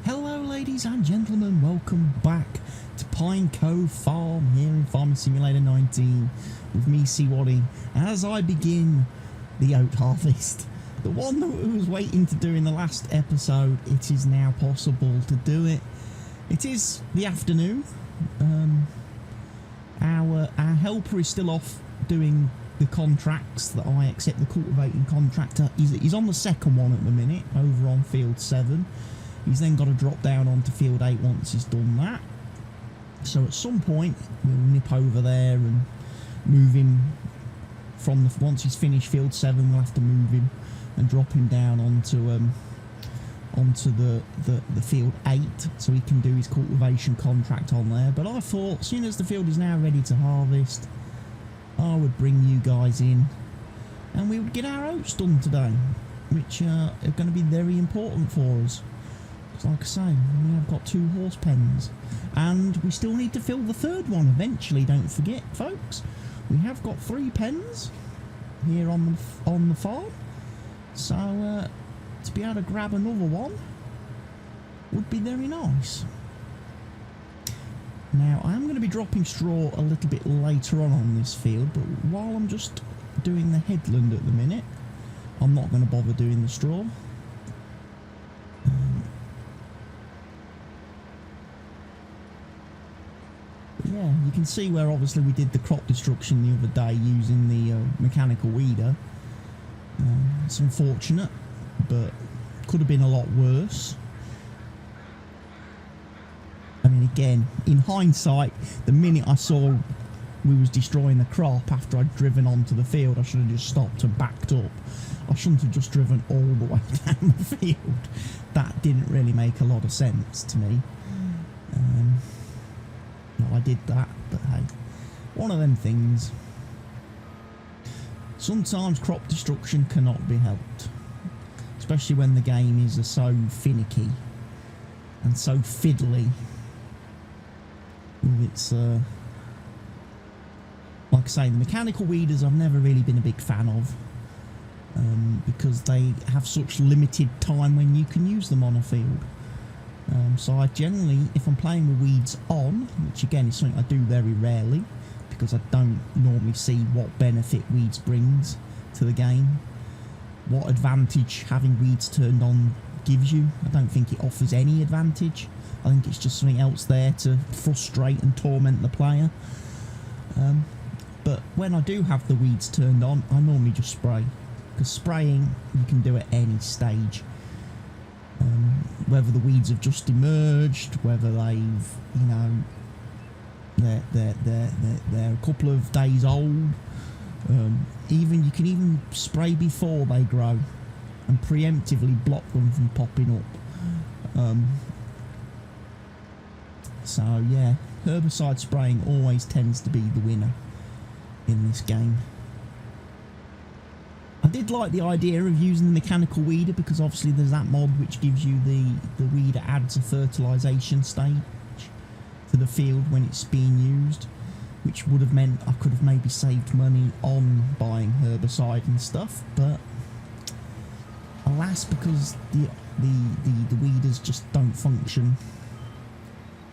Hello ladies and gentlemen, welcome back to Pine Cove Farm here in Farming Simulator 19 with me, CWATTY, as I begin the oat harvest. The one that we was waiting to do in the last episode, it is now possible to do it. It is the afternoon. Our helper is still off doing the contracts that I accept, the cultivating contractor. He's on the second one at the minute, over on field 7. He's then got to drop down onto field 8 once he's done that. So at some point we'll nip over there and move him from the, once he's finished field 7, we'll have to move him and drop him down onto the field 8 so he can do his cultivation contract on there. But I thought, as soon as the field is now ready to harvest, I would bring you guys in and we would get our oats done today, which are going to be very important for us. Like I say, we have got 2 horse pens and we still need to fill the 3rd one eventually, don't forget folks. We have got 3 pens here on the farm, so to be able to grab another one would be very nice. Now I am going to be dropping straw a little bit later on this field, but while I'm just doing the headland at the minute, I'm not going to bother doing the straw. Yeah, you can see where obviously we did the crop destruction the other day using the mechanical weeder. It's unfortunate, but could have been a lot worse. I mean, again, in hindsight, the minute I saw we was destroying the crop after I'd driven onto the field, I should have just stopped and backed up. I shouldn't have just driven all the way down the field. That didn't really make a lot of sense to me. No, I did that, but hey, one of them things. Sometimes crop destruction cannot be helped, especially when the game is so finicky and so fiddly with its like I say, the mechanical weeders I've never really been a big fan of, because they have such limited time when you can use them on a field. So I generally, if I'm playing with weeds on, which again is something I do very rarely because I don't normally see what benefit weeds brings to the game, what advantage having weeds turned on gives you. I don't think it offers any advantage. I think it's just something else there to frustrate and torment the player. But when I do have the weeds turned on, I normally just spray, because spraying you can do at any stage. Whether the weeds have just emerged, whether they've, you know, they're a couple of days old, even you can even spray before they grow and preemptively block them from popping up. So yeah, herbicide spraying always tends to be the winner in this game. I did like the idea of using the mechanical weeder because obviously there's that mod which gives you the weeder adds a fertilisation stage to the field when it's being used, which would have meant I could have maybe saved money on buying herbicide and stuff, but alas, because the weeders just don't function,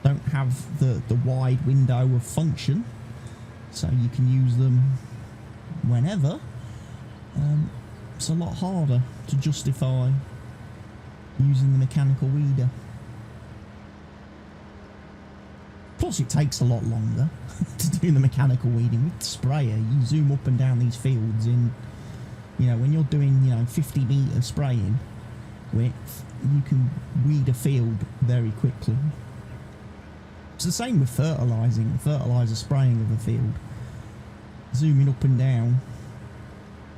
don't have the wide window of function, so you can use them whenever. It's a lot harder to justify using the mechanical weeder. Plus it takes a lot longer to do the mechanical weeding. With the sprayer, you zoom up and down these fields in, you know, when you're doing, you know, 50 metre spraying width, you can weed a field very quickly. It's the same with fertilising, the fertiliser spraying of a field. Zooming up and down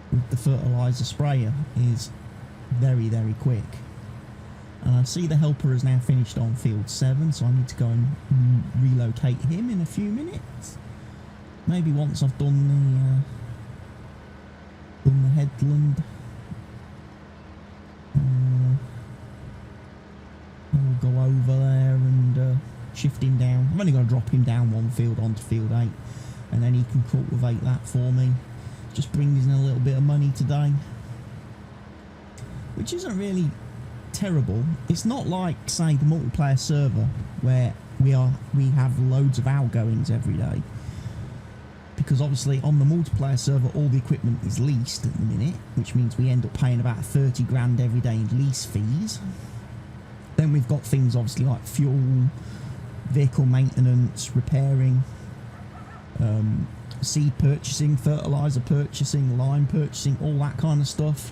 with the fertiliser sprayer is very, very quick. And I see the helper is now finished on field 7, so I need to go and relocate him in a few minutes. Maybe once I've done the headland. I'll go over there and shift him down. I'm only going to drop him down one field onto field 8, and then he can cultivate that for me. Just brings in a little bit of money today, which isn't really terrible. It's not like, say, the multiplayer server where we have loads of outgoings every day, because obviously on the multiplayer server all the equipment is leased at the minute, which means we end up paying about 30 grand every day in lease fees. Then we've got things obviously like fuel, vehicle maintenance, repairing, seed purchasing, fertiliser purchasing, lime purchasing, all that kind of stuff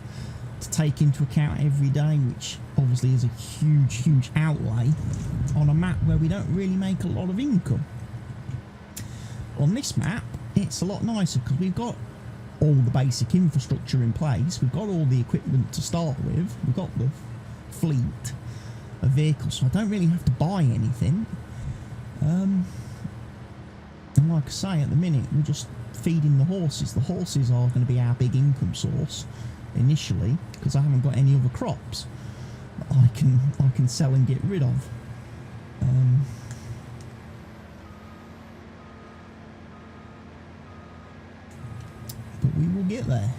to take into account every day, which obviously is a huge outlay on a map where we don't really make a lot of income. On this map it's a lot nicer because we've got all the basic infrastructure in place, we've got all the equipment to start with, we've got the fleet of vehicles, so I don't really have to buy anything. And like I say, at the minute we're just feeding the horses. The horses are going to be our big income source initially, because I haven't got any other crops that I can sell and get rid of. But we will get there.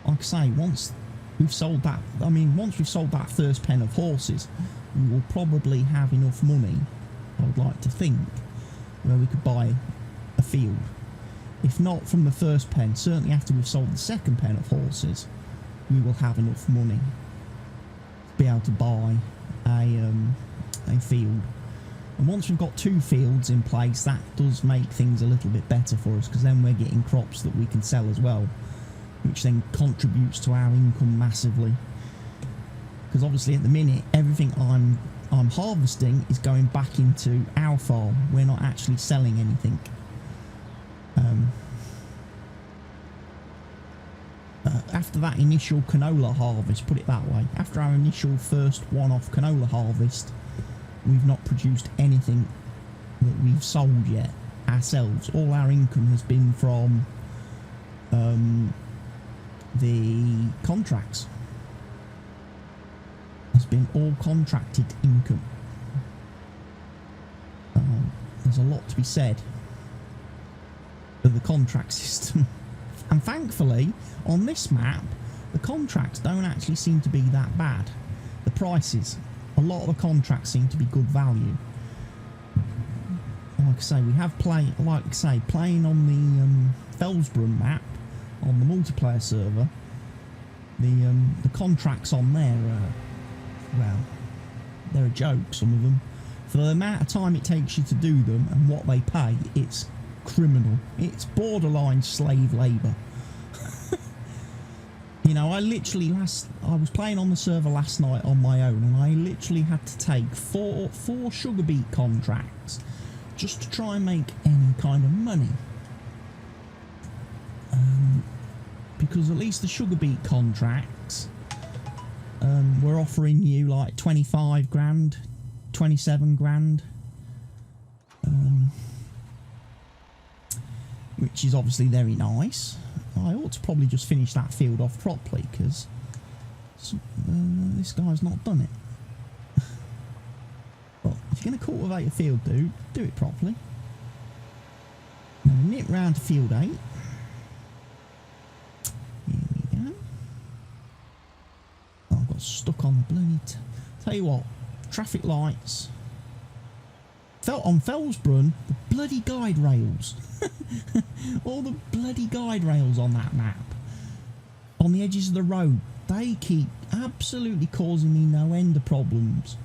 Like I say, once we've sold that, once we've sold that first pen of horses, we will probably have enough money, I would like to think, where we could buy a field. If not from the first pen, certainly after we've sold the second pen of horses, we will have enough money to be able to buy a field. And once we've got 2 fields in place, that does make things a little bit better for us, because then we're getting crops that we can sell as well, which then contributes to our income massively. Because obviously at the minute everything I'm harvesting is going back into our farm. We're not actually selling anything. After that initial canola harvest, put it that way, after our initial first one-off canola harvest, we've not produced anything that we've sold yet ourselves. All our income has been from the contracts. It's been all contracted income. There's a lot to be said for the contract system. And thankfully, on this map, the contracts don't actually seem to be that bad. The prices, a lot of the contracts seem to be good value. Like I say, we have playing on the Fellsbrunn map, on the multiplayer server, the contracts on there are, well, they're a joke, some of them. For the amount of time it takes you to do them and what they pay, it's criminal. It's borderline slave labour. You know, I was playing on the server last night on my own, and I literally had to take four sugar beet contracts just to try and make any kind of money. Because at least the sugar beet contracts were offering you like 25 grand, 27 grand. Which is obviously very nice. I ought to probably just finish that field off properly, because this guy's not done it. But if you're going to cultivate a field, dude, do it properly. Now nip round to field 8. Here we go. Oh, I got stuck on the bloody... Tell you what, traffic lights. On Fellsbrunn, the bloody guide rails. All the bloody guide rails on that map, on the edges of the road, they keep absolutely causing me no end of problems.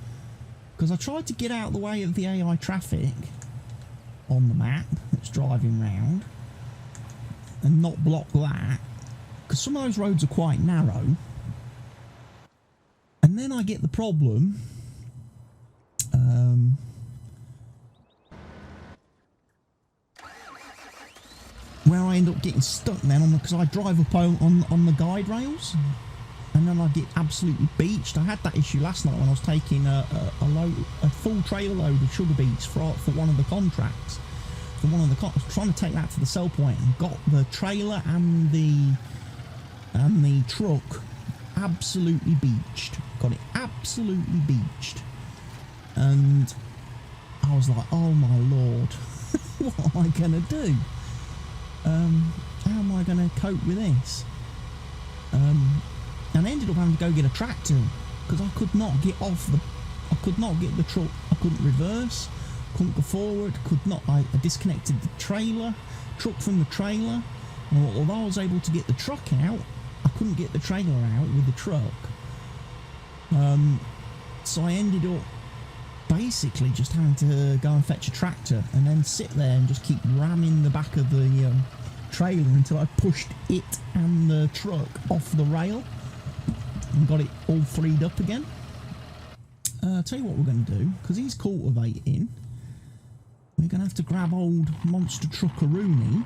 Because I tried to get out of the way of the AI traffic on the map that's driving round and not block that, because some of those roads are quite narrow. And then I get the problem where I end up getting stuck then because I drive up on the guide rails, and then I get absolutely beached. I had that issue last night when I was taking a full trailer load of sugar beets for one of the contracts. I was trying to take that to the sell point and got the trailer and the truck absolutely beached. Got it absolutely beached, and I was like, oh my lord, what am I gonna do? How am I going to cope with this? And I ended up having to go get a tractor because I could not get I could not get the truck. I couldn't reverse, couldn't go forward, could not. I disconnected the truck from the trailer. And although I was able to get the truck out, I couldn't get the trailer out with the truck. So I ended up basically just having to go and fetch a tractor and then sit there and just keep ramming the back of the trailer until I pushed it and the truck off the rail and got it all freed up again. I'll tell you what we're going to do, because he's cultivating, we're going to have to grab old monster truckaroonie,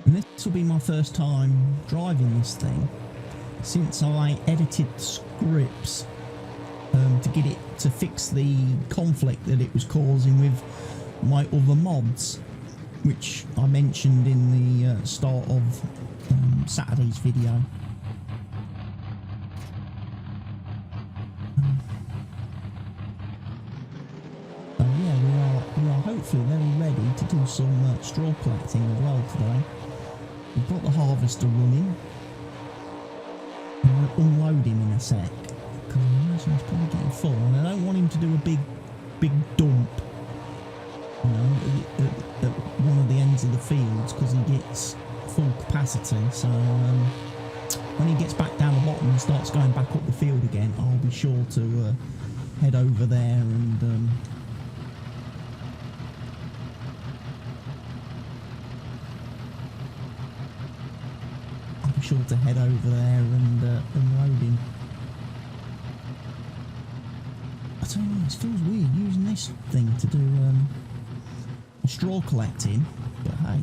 and this will be my first time driving this thing since I edited scripts to get it to fix the conflict that it was causing with my other mods, which I mentioned in the start of Saturday's video. So yeah, we are hopefully very ready to do some straw collecting as well today. We've got the harvester running. I'm going to unload him in a sec, because I imagine he's probably getting full, and I don't want him to do a big dump, you know, at one of the ends of the fields, because he gets full capacity. So when he gets back down the bottom and starts going back up the field again, I'll be sure to head over there and sure to head over there and load him. I tell you what, it feels weird using this thing to do straw collecting, but hey,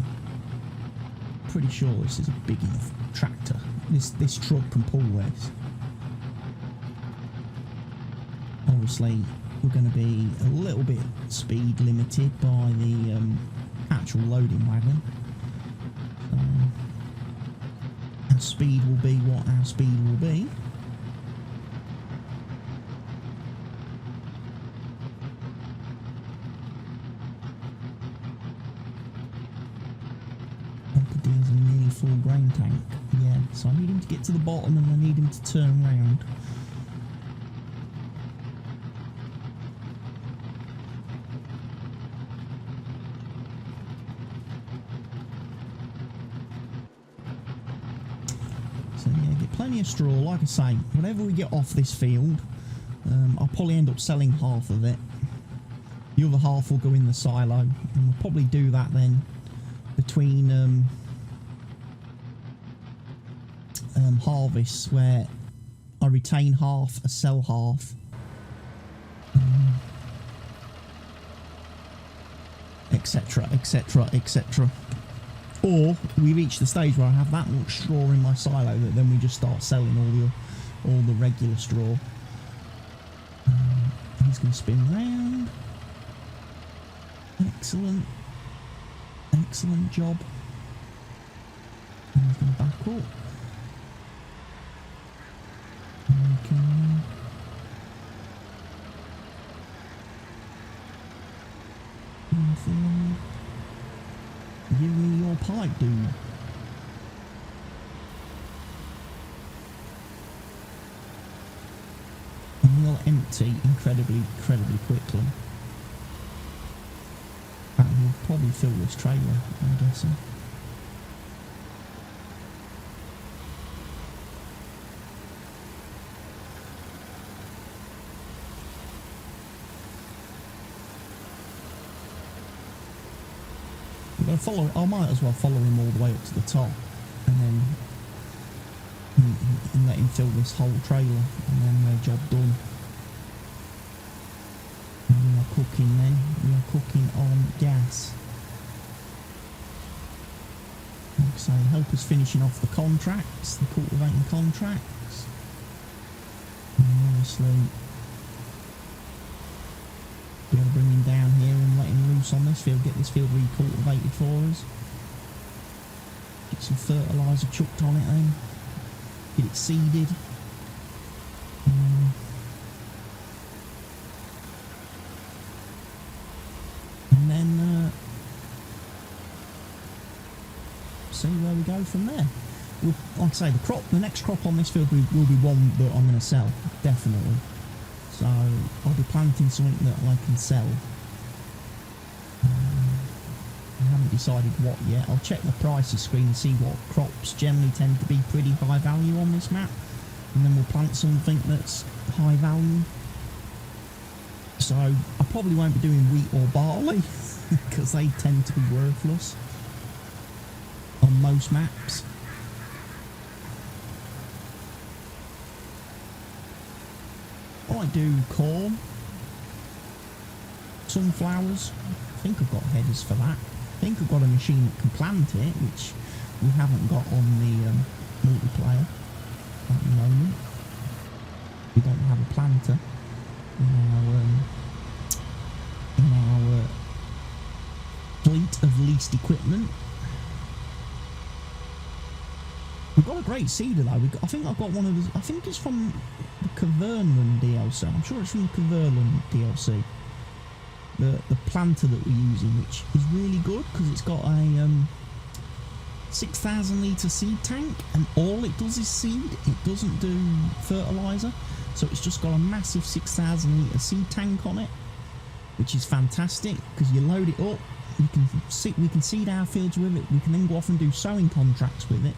pretty sure this is a big enough tractor. This truck can pull this. Obviously, we're going to be a little bit speed limited by the actual loading wagon. Speed will be what our speed will be. There's a nearly full grain tank. Yeah, so I need him to get to the bottom and I need him to turn round. Plenty of straw, like I say, whenever we get off this field, I'll probably end up selling half of it. The other half will go in the silo, and we'll probably do that then between harvests, where I retain half, I sell half. Etc, etc, etc. Or we reach the stage where I have that much straw in my silo that then we just start selling all the regular straw. He's going to spin round. Excellent. Excellent job. And he's going to back up. Okay. Give me your pipe, dude. And we'll empty incredibly quickly. And we'll probably fill this trailer, I'm guessing. I might as well follow him all the way up to the top, and then and let him fill this whole trailer, and then job done. And we are cooking then. We are cooking on gas. Like I say, help us finishing off the contracts, the cultivating contracts. And obviously, we're going to bring him down here and let him loose on this field, get this field recultivated for us. Get some fertiliser chucked on it then. Get it seeded. And then see where we go from there. like I say, the next crop on this field will be one that I'm going to sell, definitely. So I'll be planting something that I can sell. I haven't decided what yet. I'll check the prices screen and see what crops generally tend to be pretty high value on this map, and then we'll plant something that's high value. So I probably won't be doing wheat or barley because they tend to be worthless on most maps. I might do corn, sunflowers. I think I've got headers for that. I think I've got a machine that can plant it, which we haven't got on the multiplayer at the moment. We don't have a planter in our fleet of leased equipment. We've got a great seeder though. I think I've got one of the. I think it's from the Caverland DLC. I'm sure it's from the Caverland DLC. The planter that we're using, which is really good because it's got a 6,000 litre seed tank, and all it does is seed. It doesn't do fertiliser, so it's just got a massive 6,000 litre seed tank on it, which is fantastic because you load it up. We can seed our fields with it. We can then go off and do sowing contracts with it,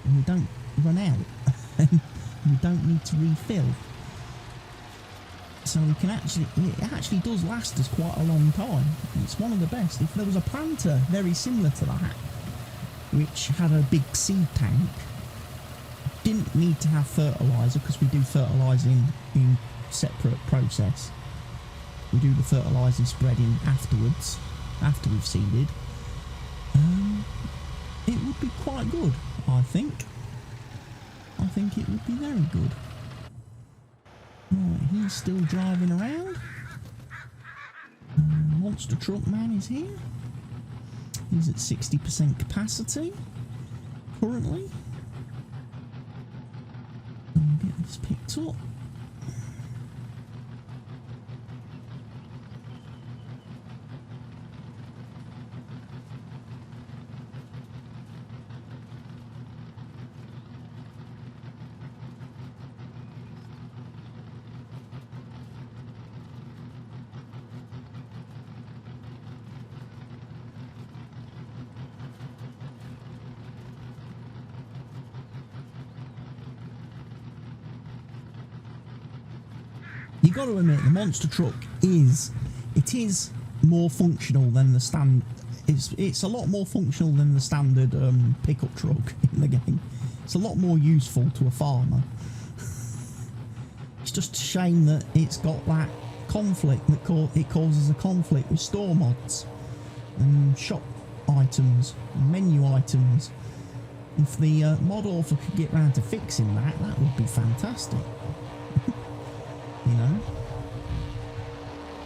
and we don't run out, and we don't need to refill. So we can it actually does last us quite a long time. It's one of the best. If there was a planter very similar to that, which had a big seed tank, didn't need to have fertiliser because we do fertilising in separate process. We do the fertilising spreading afterwards, after we've seeded. It would be quite good, I think. I think it would be very good. Right, he's still driving around. Monster Truck Man is here. He's at 60% capacity currently. And get this picked up. You got to admit, the monster truck is more functional than the stand. It's a lot more functional than the standard pickup truck in the game. It's a lot more useful to a farmer. It's just a shame that it's got that conflict that it causes a conflict with store mods and shop items and menu items. If the mod author could get round to fixing that, that would be fantastic. You know,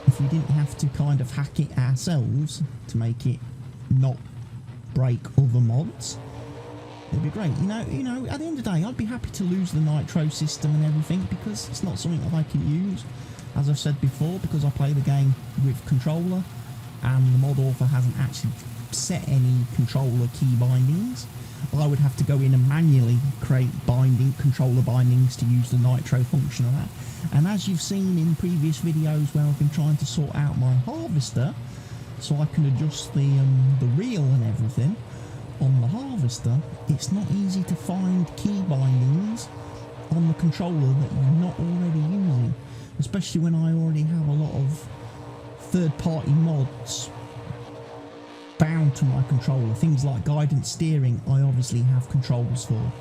if we didn't have to kind of hack it ourselves to make it not break other mods, it'd be great. You know, at the end of the day, I'd be happy to lose the nitro system and everything because it's not something that I can use, as I've said before, because I play the game with controller and the mod author hasn't actually set any controller key bindings. I would have to go in and manually create controller bindings to use the nitro function of that. And as you've seen in previous videos where I've been trying to sort out my harvester so I can adjust the reel and everything on the harvester, it's not easy to find key bindings on the controller that you're not already using, especially when I already have a lot of third-party mods bound to my controller. Things like guidance steering I obviously have controls for.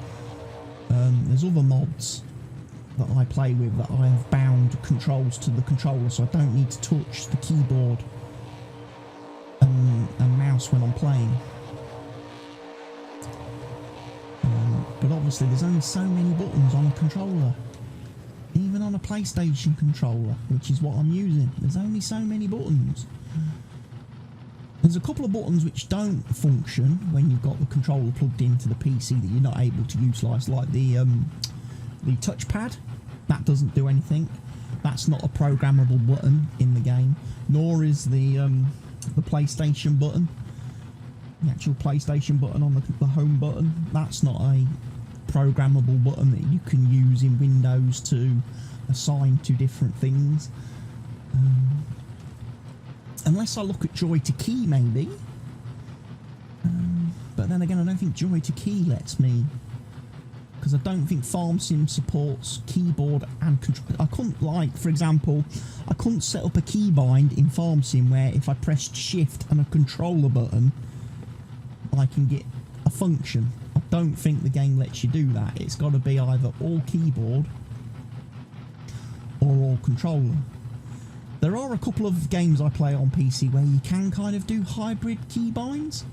There's other mods that I play with that I have bound controls to the controller, so I don't need to touch the keyboard and mouse when I'm playing. But obviously there's only so many buttons on a controller, even on a PlayStation controller, which is what I'm using. There's only so many buttons. There's a couple of buttons which don't function when you've got the controller plugged into the PC that you're not able to utilise, like the touchpad. That doesn't do anything. That's not a programmable button in the game, nor is the PlayStation button. The actual PlayStation button on the home button, that's not a programmable button that you can use in Windows to assign to different things. Unless I look at Joy to Key, maybe. But then again, I don't think Joy to Key lets me, because I don't think Farm Sim supports keyboard and control. I couldn't, like, for example, I couldn't set up a keybind in Farm Sim where if I pressed Shift and a controller button, I can get a function. I don't think the game lets you do that. It's got to be either all keyboard or all controller. There are a couple of games I play on PC where you can kind of do hybrid keybinds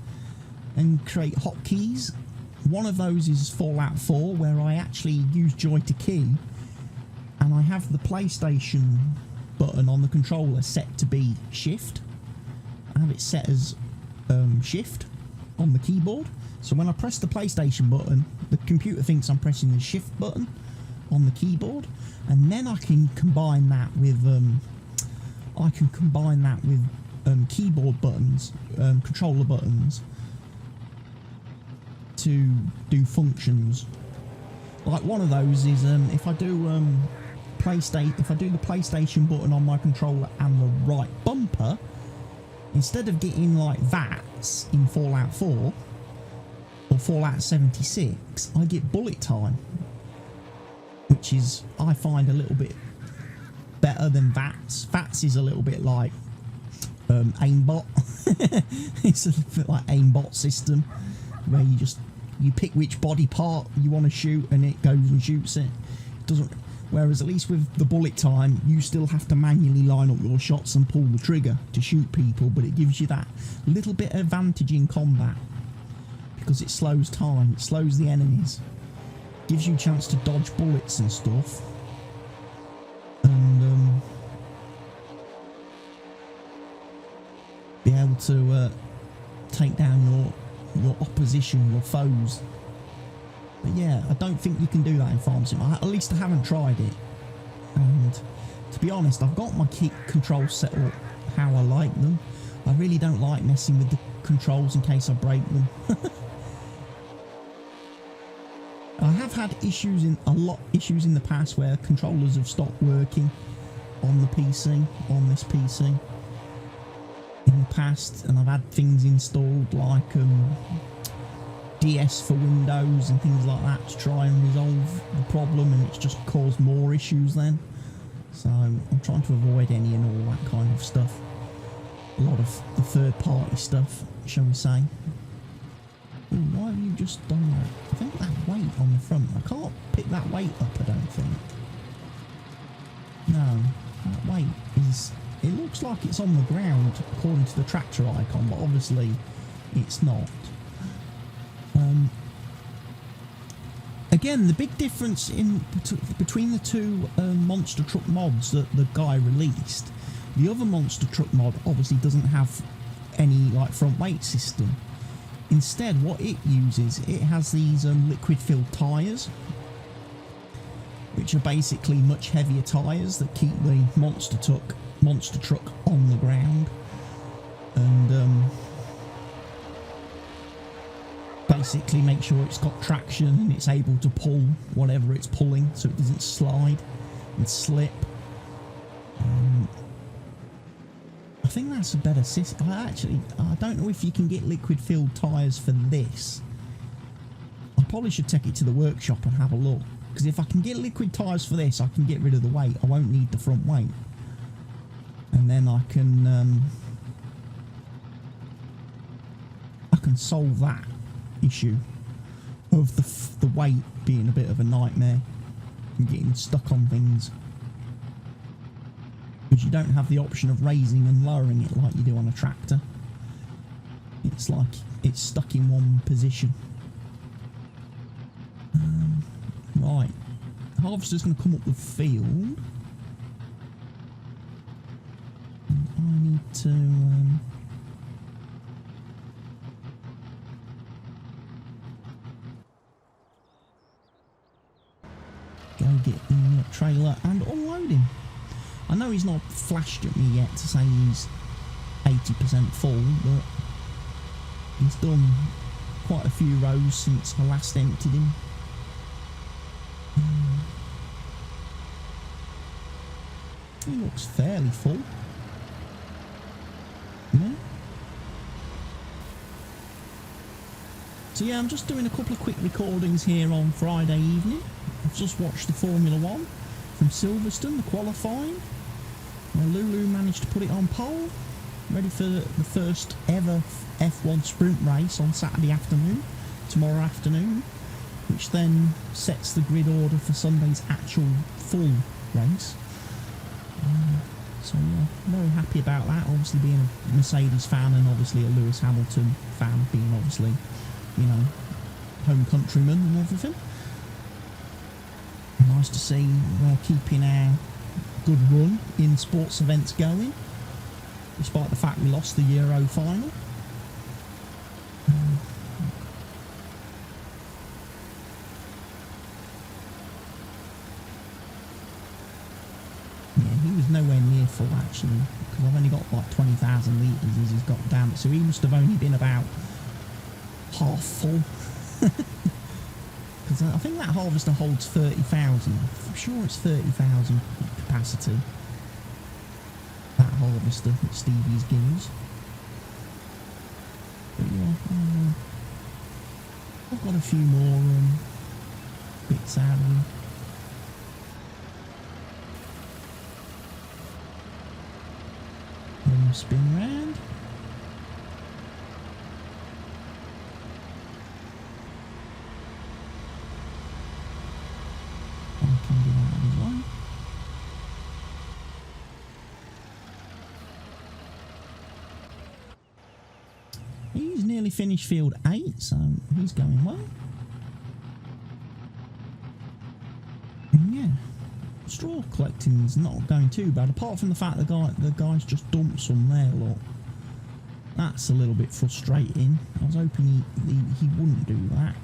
and create hotkeys. One of those is Fallout 4, where I actually use Joy to Key, and I have the PlayStation button on the controller set to be Shift. I have it set as Shift on the keyboard, so when I press the PlayStation button, the computer thinks I'm pressing the Shift button on the keyboard, and then I can combine that with keyboard buttons, controller buttons, to do functions. Like one of those is if I do the PlayStation button on my controller and the right bumper, instead of getting like VATS in Fallout 4 or Fallout 76, I get bullet time, which is, I find, a little bit better than VATS. VATS is a little bit like aimbot. It's a bit like aimbot system, where you pick which body part you want to shoot and it goes and shoots it. Doesn't. Whereas at least with the bullet time, you still have to manually line up your shots and pull the trigger to shoot people, but it gives you that little bit of advantage in combat because it slows time, it slows the enemies, gives you a chance to dodge bullets and stuff, and be able to take down your opposition, your foes. But yeah, I don't think you can do that in Farm Sim. At least I haven't tried it. And to be honest, I've got my key controls set up how I like them. I really don't like messing with the controls in case I break them. I have had issues in the past where controllers have stopped working on the PC, on this PC in the past, and I've had things installed like DS for Windows and things like that to try and resolve the problem, and it's just caused more issues then. So I'm trying to avoid any and all that kind of stuff. A lot of the third party stuff, shall we say. Ooh, why have you just done that? I think that weight on the front, I can't pick that weight up, I don't think. No, that weight is, it looks like it's on the ground according to the tractor icon, but obviously it's not. Again, the big difference between the two monster truck mods that the guy released, the other monster truck mod obviously doesn't have any like front weight system. Instead, what it uses, it has these liquid filled tyres, which are basically much heavier tyres that keep the monster truck on the ground, and basically make sure it's got traction and it's able to pull whatever it's pulling, so it doesn't slide and slip. I think that's a better system. I don't know if you can get liquid filled tyres for this. I probably should take it to the workshop and have a look, because if I can get liquid tyres for this, I can get rid of the weight. I won't need the front weight, and then I can solve that issue of the weight being a bit of a nightmare and getting stuck on things, because you don't have the option of raising and lowering it like you do on a tractor. It's like it's stuck in one position. Right, harvester's going to come up the field, and I need to go get the trailer and unload him. I know he's not flashed at me yet to say he's 80% full, but he's done quite a few rows since I last emptied him. He looks fairly full. Yeah. So yeah, I'm just doing a couple of quick recordings here on Friday evening. I've just watched the Formula 1 from Silverstone, the qualifying, where Lulu managed to put it on pole, ready for the first ever F1 sprint race on Saturday afternoon, tomorrow afternoon, which then sets the grid order for Sunday's actual full race. So yeah, very happy about that, obviously being a Mercedes fan and obviously a Lewis Hamilton fan, being obviously, you know, home countryman and everything. Nice to see we're keeping our good run in sports events going, despite the fact we lost the Euro final. Yeah, he was nowhere near full actually, because I've only got like 20,000 litres as he's got down it, so he must have only been about half full. Because I think that harvester holds 30,000. I'm sure it's 30,000 capacity. That harvester that Stevie's gives. But yeah, I've got a few more bits out of him. Let him spin round. He's nearly finished field 8, so he's going well. And yeah, straw collecting's not going too bad, apart from the fact the guy's just dumped some there, look. That's a little bit frustrating. I was hoping he wouldn't do that.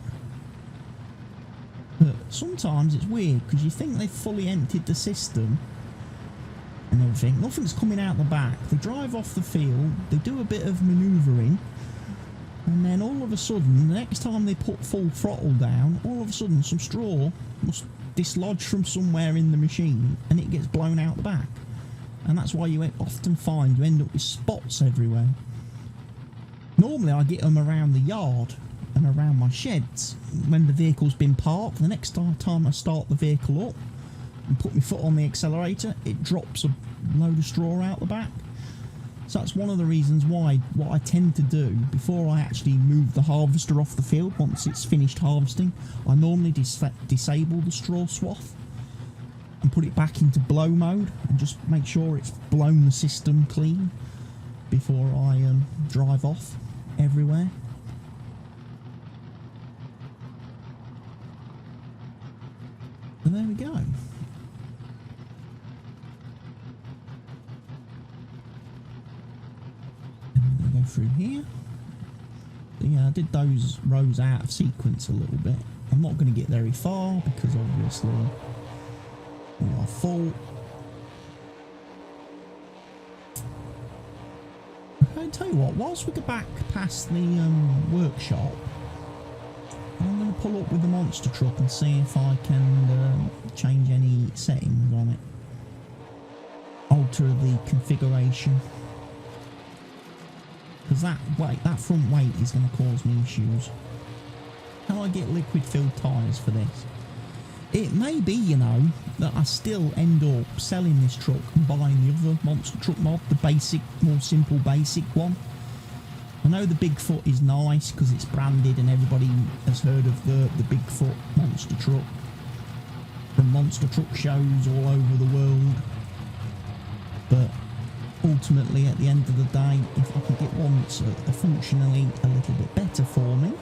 But sometimes it's weird, because you think they've fully emptied the system and everything. Nothing's coming out the back. They drive off the field, they do a bit of manoeuvring, and then all of a sudden, the next time they put full throttle down, all of a sudden some straw must dislodge from somewhere in the machine and it gets blown out the back. And that's why you often find you end up with spots everywhere. Normally I get them around the yard and around my sheds when the vehicle's been parked. The next time I start the vehicle up and put my foot on the accelerator, it drops a load of straw out the back. So that's one of the reasons why what I tend to do before I actually move the harvester off the field, once it's finished harvesting, I normally disable the straw swath and put it back into blow mode and just make sure it's blown the system clean before I drive off everywhere. So there we go. Go through here. So yeah, I did those rows out of sequence a little bit. I'm not going to get very far because obviously we are full. I'll tell you what, whilst we go back past the workshop, I'm going to pull up with the monster truck and see if I can change any settings on it. Alter the configuration. Because that front weight is going to cause me issues. Can I get liquid filled tyres for this? It may be, you know, that I still end up selling this truck and buying the other monster truck mod, the basic, more simple basic one. I know the Bigfoot is nice because it's branded and everybody has heard of the Bigfoot monster truck from monster truck shows all over the world. But ultimately, at the end of the day, if I can get one that's functionally a little bit better for me,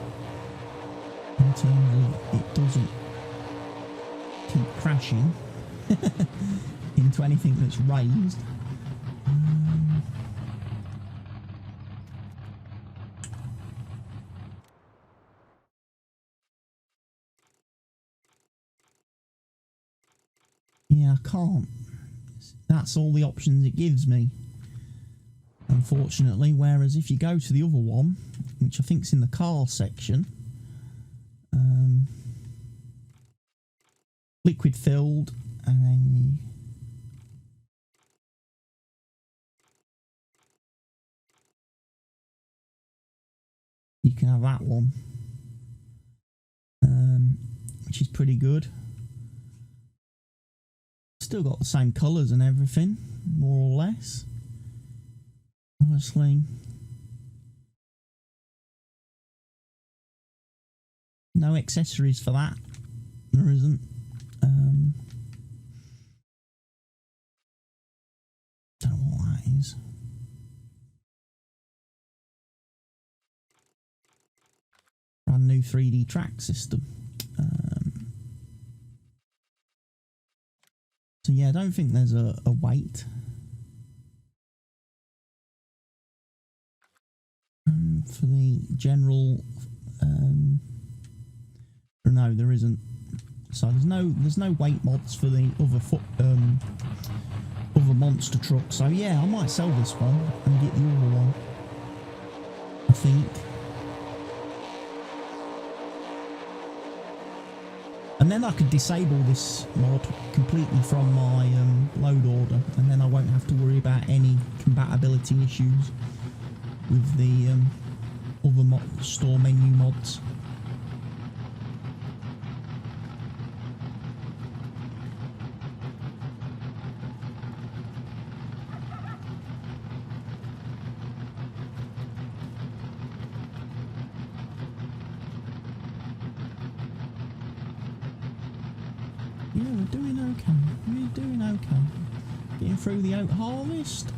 in terms of it doesn't keep crashing into anything that's raised. Yeah, I can't. That's all the options it gives me, unfortunately. Whereas if you go to the other one, which I think's in the car section, liquid filled, and then you can have that one, which is pretty good. Still got the same colours and everything, more or less. Obviously, no accessories for that. There isn't. Don't know what that is. Brand new 3D track system. So yeah, I don't think there's a weight. For the general, or no, there isn't. So there's no weight mods for the other monster trucks. So yeah, I might sell this one and get the other one, I think. And then I could disable this mod completely from my load order, and then I won't have to worry about any compatibility issues with the other store menu mods. Yeah, we're doing okay. We're doing okay. Getting through the oat harvest.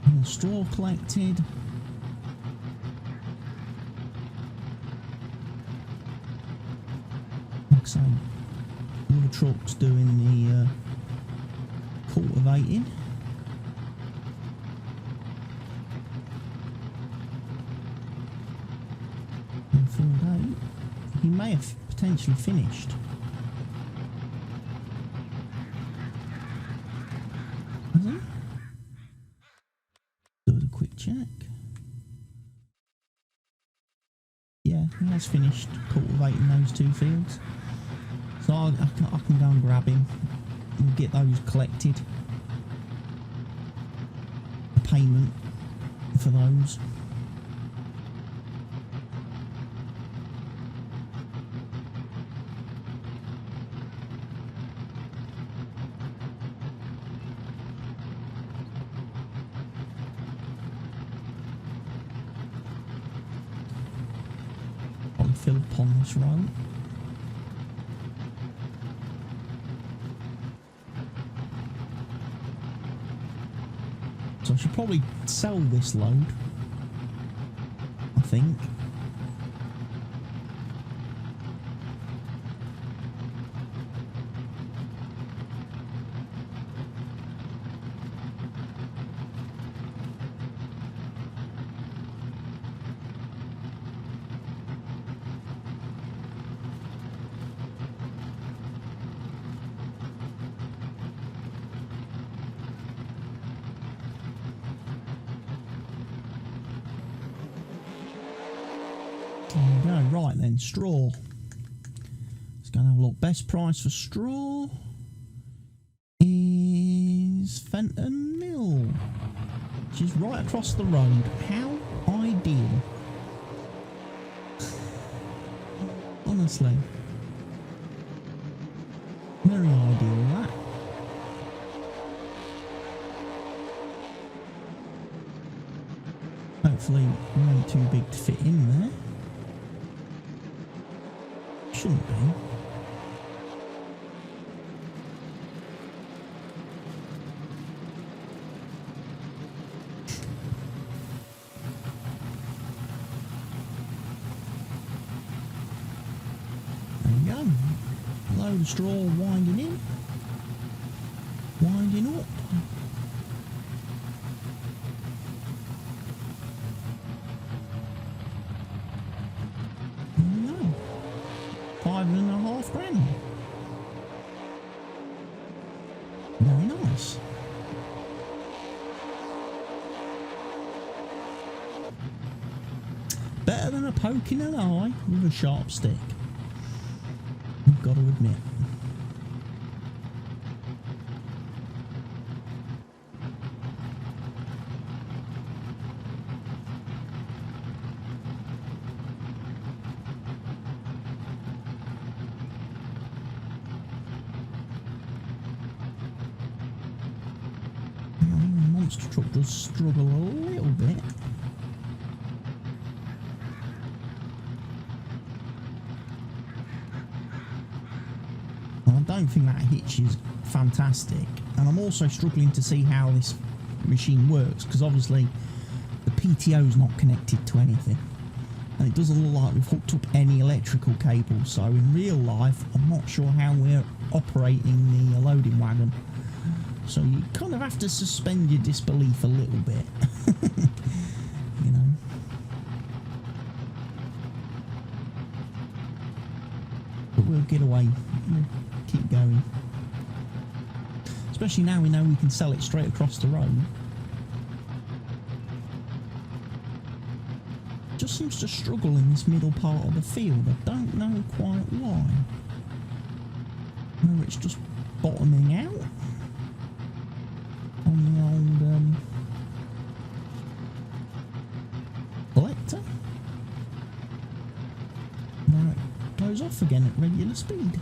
And the straw collected. Like I say, all the trucks doing the cultivating. In field 8, he may have potentially finished. Has he? Do a quick check. Yeah, he has finished cultivating those 2 fields. So I can go and grab him and get those collected. The payment for those. Probably fill upon this road. So I should probably sell this load, I think. There we go. Right then, straw. Let's go and have a look. Best price for straw is Fenton Mill, which is right across the road. How ideal. Honestly. Very ideal, that. Hopefully it ain't too big to fit in there. Shouldn't be. There we go. Load of straw winding in. Winding up. $5.5 grand. Very nice. Better than a poke in an eye with a sharp stick, I've got to admit. monster truck does struggle a little bit. I don't think that hitch is fantastic, and I'm also struggling to see how this machine works, because obviously the PTO is not connected to anything, and it doesn't look like we've hooked up any electrical cables, so in real life I'm not sure how we're operating the loading wagon. So you kind of have to suspend your disbelief a little bit. You know. But we'll get away. We'll keep going. Especially now we know we can sell it straight across the road. Just seems to struggle in this middle part of the field. I don't know quite why. Whether it's just bottoming out on the old collector. Now it goes off again at regular speed.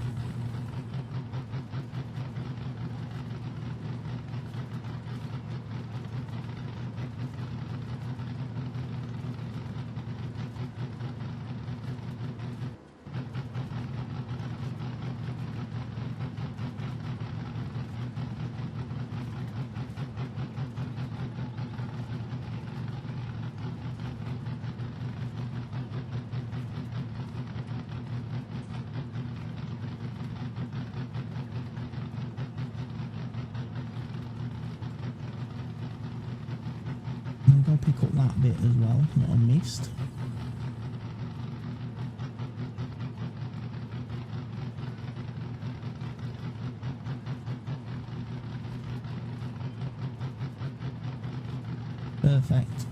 I'll go pick up that bit as well that I missed. Perfect.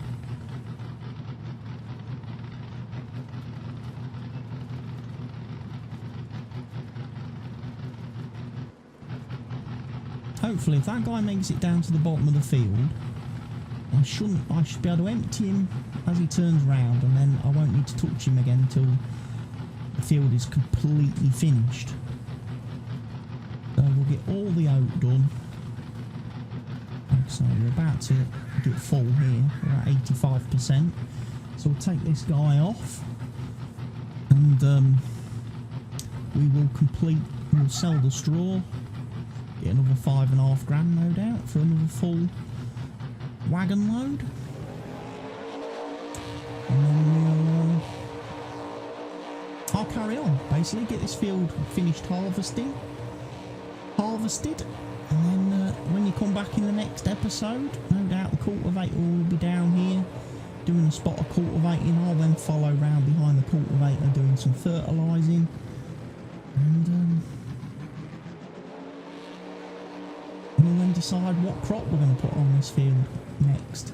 Hopefully if that guy makes it down to the bottom of the field, I should be able to empty him as he turns round, and then I won't need to touch him again until the field is completely finished. So we'll get all the oat done. So we're about to get full here, we're at 85%. So we'll take this guy off, and we'll sell the straw, get another $5.5 grand no doubt for another full wagon load, and then I'll carry on, basically get this field finished harvested, and then when you come back in the next episode, no doubt the cultivator will be down here doing a spot of cultivating. I'll then follow round behind the cultivator doing some fertilising, and we'll then decide what crop we're going to put on this field next.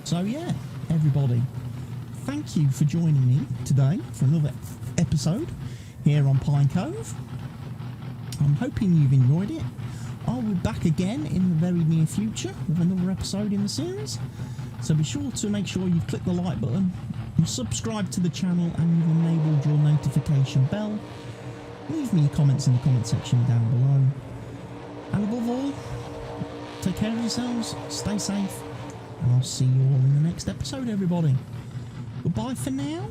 So yeah, everybody, thank you for joining me today for another episode here on Pine Cove. I'm hoping you've enjoyed it. I'll be back again in the very near future with another episode in the series, so be sure to make sure you've clicked the like button, you subscribe to the channel, and you've enabled your notification bell. Leave me your comments in the comment section down below. And above all, take care of yourselves, stay safe, and I'll see you all in the next episode, everybody. Goodbye for now.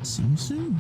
See you soon.